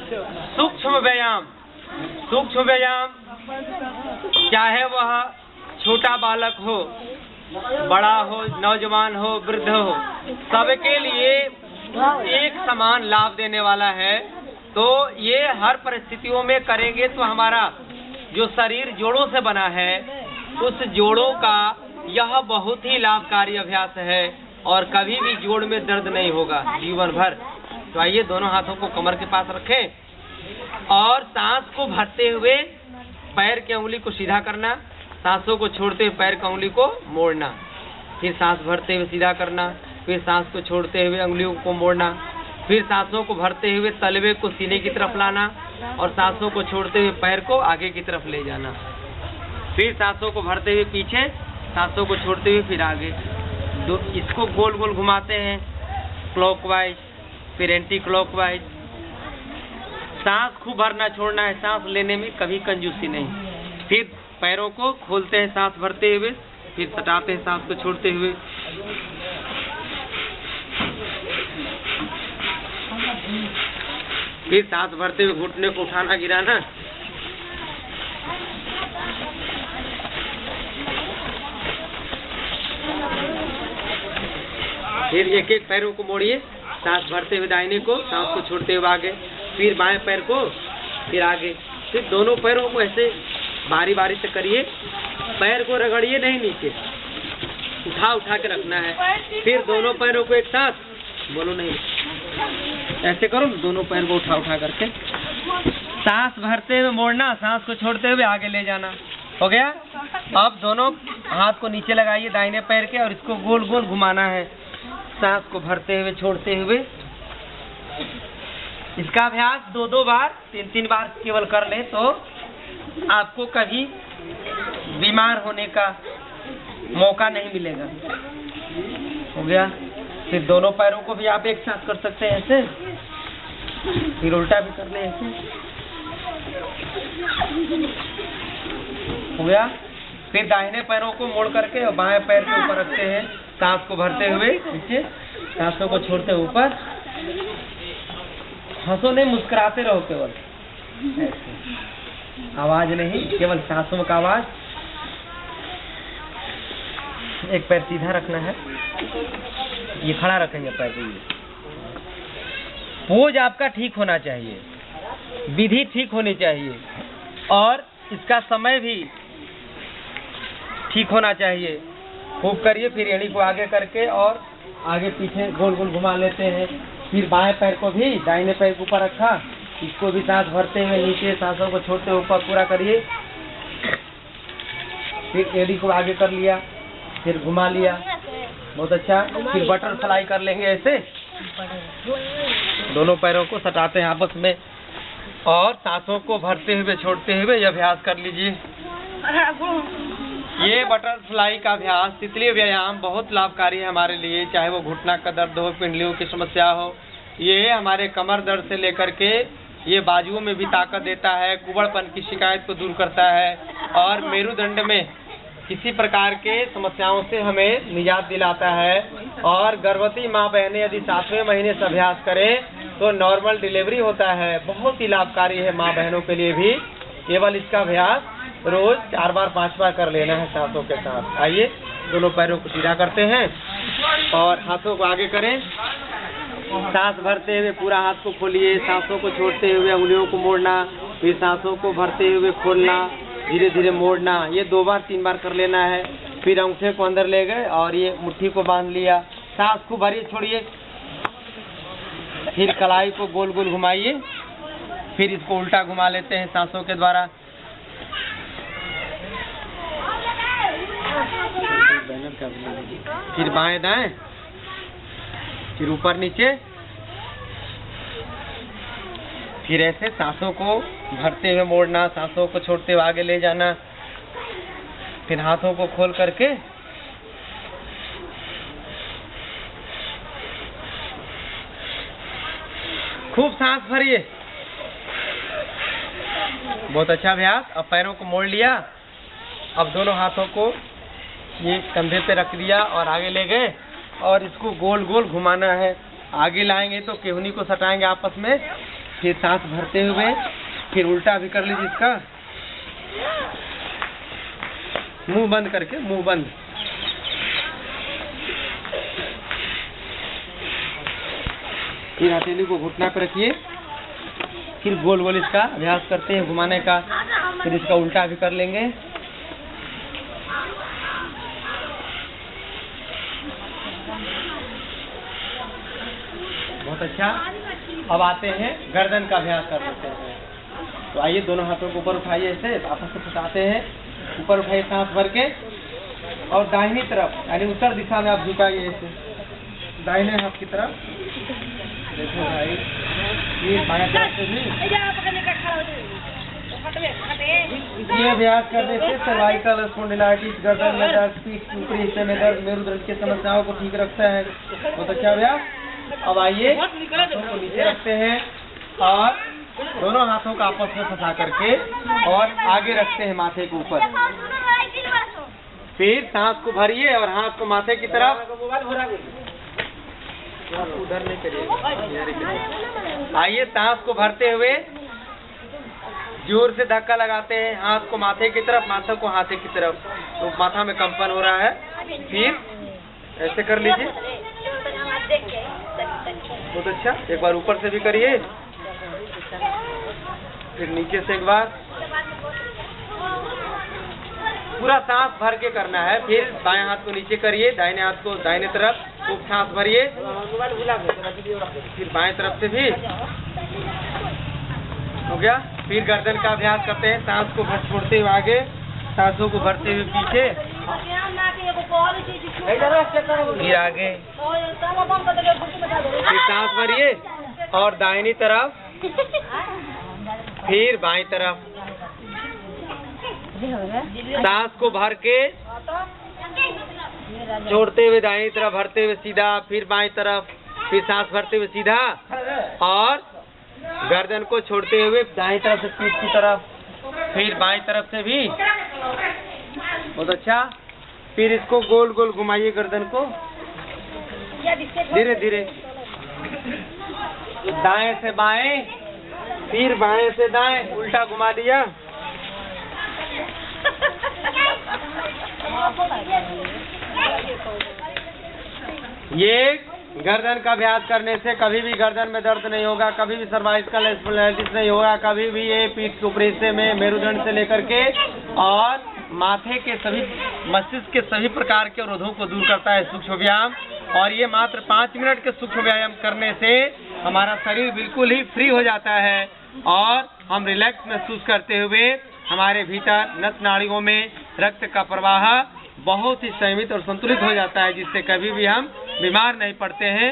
सूक्ष्म व्यायाम। सूक्ष्म व्यायाम चाहे वह छोटा बालक हो, बड़ा हो, नौजवान हो, वृद्ध हो, सबके लिए एक समान लाभ देने वाला है। तो ये हर परिस्थितियों में करेंगे तो हमारा जो शरीर जोड़ों से बना है उस जोड़ों का यह बहुत ही लाभकारी अभ्यास है और कभी भी जोड़ में दर्द नहीं होगा जीवन भर। तो आइए दोनों हाथों को कमर के पास रखें और सांस को भरते हुए पैर की उंगली को सीधा करना, सांसों को छोड़ते हुए पैर की उंगली को मोड़ना, फिर सांस भरते हुए सीधा करना, फिर सांस को छोड़ते हुए उंगलियों को मोड़ना, फिर सांसों को भरते हुए तलवे को सीने की तरफ लाना और सांसों को छोड़ते हुए पैर को आगे की तरफ ले जाना, फिर सांसों को भरते हुए पीछे, सांसों को छोड़ते हुए फिर आगे। इसको गोल गोल घुमाते हैं क्लॉकवाइज, फिर एंटी क्लॉकवाइज। सांस खूब भरना छोड़ना है, सांस लेने में कभी कंजूसी नहीं। फिर पैरों को खोलते हैं सांस भरते हुए, फिर सटाते हैं सांस को छोड़ते हुए। फिर सांस भरते हुए घुटने को उठाना गिराना। फिर एक एक पैरों को मोड़िए, सांस भरते हुए दाहिने को, सांस को छोड़ते हुए आगे, फिर बाएं पैर को, फिर आगे। फिर दोनों पैरों को ऐसे बारी बारी से करिए, पैर को रगड़िए नहीं, नीचे उठा उठा के रखना है। फिर दोनों पैरों को एक साथ, बोलो नहीं, ऐसे करो, दोनों पैर को उठा उठा करके सांस भरते हुए मोड़ना, सांस को छोड़ते हुए आगे ले जाना। हो गया। अब दोनों हाथ को नीचे लगाइए दाहिने पैर के और इसको गोल गोल घुमाना है, सांस को भरते हुए छोड़ते हुए। इसका अभ्यास 2-2 बार 3-3 बार केवल कर ले तो आपको कभी बीमार होने का मौका नहीं मिलेगा। हो गया। फिर दोनों पैरों को भी आप एक साथ कर सकते हैं ऐसे, फिर उल्टा भी कर ले ऐसे। हो गया। फिर दाहिने पैरों को मोड़ करके और बाएं पैर के ऊपर रखते हैं, सांस को भरते हुए नीचे, सांसों को छोड़ते ऊपर। हंसो नहीं, मुस्कुराते रहो केवल, आवाज नहीं, केवल सांसों का आवाज। एक पैर सीधा रखना है, ये खड़ा रखेंगे पैर को। ये पोज आपका ठीक होना चाहिए, विधि ठीक होनी चाहिए और इसका समय भी ठीक होना चाहिए। खूब करिए। फिर एड़ी को आगे करके और आगे पीछे गोल गोल घुमा लेते हैं। फिर बाएं पैर को भी दाहिने पैर के ऊपर रखा, इसको भी सांस भरते हुए नीचे, सांसों को छोड़ते हुए ऊपर पूरा करिए। फिर एड़ी को आगे कर लिया, फिर घुमा लिया, बहुत अच्छा। फिर बटरफ्लाई कर लेंगे ऐसे, दोनों पैरों को सटाते हैं आपस में और सांसों को भरते हुए छोड़ते हुए यह अभ्यास कर लीजिए। ये बटरफ्लाई का अभ्यास, तितली व्यायाम बहुत लाभकारी है हमारे लिए, चाहे वो घुटना का दर्द हो, पिंडलियों की समस्या हो। ये हमारे कमर दर्द से लेकर के ये बाजुओं में भी ताकत देता है, कुबड़पन की शिकायत को दूर करता है और मेरुदंड में किसी प्रकार के समस्याओं से हमें निजात दिलाता है। और गर्भवती माँ बहनें यदि 7वें महीने से अभ्यास करें तो नॉर्मल डिलीवरी होता है। बहुत ही लाभकारी है माँ बहनों के लिए भी। केवल इसका अभ्यास रोज 4 बार 5 बार कर लेना है सांसों के साथ। आइए दोनों पैरों को सीधा करते हैं और हाथों को आगे करें, सांस भरते हुए पूरा हाथ को खोलिए, सांसों को छोड़ते हुए उंगलियों को मोड़ना, फिर सांसों को भरते हुए खोलना, धीरे धीरे मोड़ना। ये 2 बार 3 बार कर लेना है। फिर अंगूठे को अंदर ले गए और ये मुट्ठी को बांध लिया, सांस को भरिए छोड़िए, फिर कलाई को गोल गोल घुमाइए, फिर इसको उल्टा घुमा लेते हैं सांसों के द्वारा। फिर बाएं दाएं, फिर ऊपर नीचे, फिर ऐसे सांसों को भरते हुए मोड़ना, सांसों को छोड़ते हुए आगे ले जाना, फिर हाथों को खोल करके खूब सांस भरिए। बहुत अच्छा अभ्यास। अब पैरों को मोड़ लिया, अब दोनों हाथों को ये कंधे पे रख दिया और आगे ले गए और इसको गोल गोल घुमाना है। आगे लाएंगे तो केहनी को सटाएंगे आपस में, फिर सांस भरते हुए फिर उल्टा भी कर लीजिए इसका, मुंह बंद करके, मुंह बंद। फिर हथेली को घुटना पर रखिए, फिर गोल गोल इसका अभ्यास करते हैं घुमाने का, फिर इसका उल्टा भी कर लेंगे। बहुत अच्छा। अब आते हैं गर्दन का अभ्यास कर लेते हैं। तो आइए दोनों हाथों को ऊपर उठाइए, ऐसे आपस में फंसाते हैं, ऊपर उठाइए सांस भर के, और दाहिनी तरफ यानी उत्तर दिशा में आप झुकाइए ऐसे, दाहिने हाथ की तरफ। देखो भाई, ये बाएं तरफ से भी। ये अभ्यास करने से सर्वाइकल स्पॉन्डिलाइटिस, गर्दन में दर्द, पीठ ऊपरी हिस्से में दर्द, मेरुदंड की समस्याओं को ठीक रखता है। बहुत अच्छा अभ्यास। अब आइए हाथों को नीचे रखते हैं और दोनों हाथों का आपस में फंसा करके और आगे रखते हैं माथे के ऊपर। फिर सांस को भरिए और हाथ को माथे की तरफ, उधर नहीं करिए। आइए सांस को भरते हुए जोर से धक्का लगाते हैं, हाथ को माथे की तरफ, माथा को हाथे की तरफ, तो माथा में कंपन हो रहा है। फिर ऐसे कर लीजिए। बहुत अच्छा। एक बार ऊपर से भी करिए, फिर नीचे से एक बार, पूरा सांस भर के करना है। फिर बाएं हाथ को नीचे करिए, दाहिने हाथ को दाहिने तरफ, खूब सांस भरिए। फिर बाएं तरफ से भी हो गया। फिर गर्दन का अभ्यास करते हैं, सांस को छोड़ते हुए आगे, सांसों को भरते हुए पीछे, फिर आगे, फिर सांस भरिए और दाहिनी तरफ, फिर बाईं तरफ, सांस को भर के छोड़ते हुए दाहिनी तरफ, भरते हुए सीधा, फिर बाईं तरफ, फिर सांस भरते हुए सीधा, और गर्दन को छोड़ते हुए दाईं तरफ से पीठ की तरफ, फिर बाईं तरफ से भी। बहुत अच्छा। फिर इसको गोल गोल घुमाइए गर्दन को, धीरे धीरे, दाएं से बाएं, फिर बाएं से दाएं, उल्टा घुमा दिया। ये गर्दन का अभ्यास करने से कभी भी गर्दन में दर्द नहीं होगा, कभी भी सर्वाइकल स्पॉन्डिलाइटिस नहीं होगा, कभी भी ये पीठ के ऊपरी हिस्से में मेरुदंड से लेकर के और माथे के सभी, मस्तिष्क के सभी प्रकार के अवरोधों को दूर करता है सूक्ष्म व्यायाम। और ये मात्र 5 मिनट के सूक्ष्म व्यायाम करने से हमारा शरीर बिल्कुल ही फ्री हो जाता है और हम रिलैक्स महसूस करते हुए हमारे भीतर नस नाड़ियों में रक्त का प्रवाह बहुत ही संयमित और संतुलित हो जाता है, जिससे कभी भी हम बीमार नहीं पड़ते हैं।